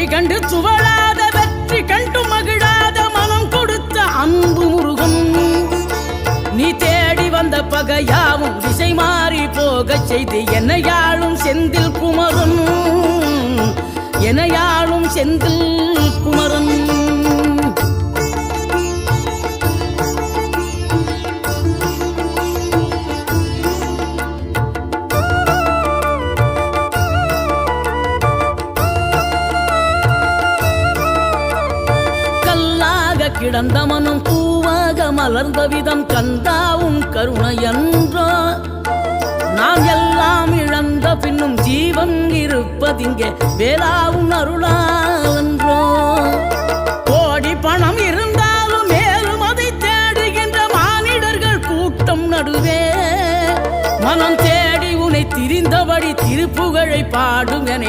வழி கண்டு துவளாத வெற்றி கண்டு மகிழாத மனம் கொடுத்த அன்பு முருகன். நீ தேடி வந்த பகையாவும் திசை மாறி போகச் செய்து என்னையாளும் செந்தில் குமரன், என்னையாளும் செந்தில் குமரன். கிடந்த மனம் பூவாக மலர்ந்த விதம் கந்தாவும் கருணை என்றோ. நாம் எல்லாம் இழந்த பின்னும் ஜீவன் இருப்பதிங்கே வேளாவும் அருளாவென்றோ. கோடி பணம் இருந்தாலும் மேலும் அதை தேடுகின்ற மானிடர்கள் கூட்டம் நடுவே மனம் தேடி உனை திரிந்தபடி திருப்புகழை பாடும் என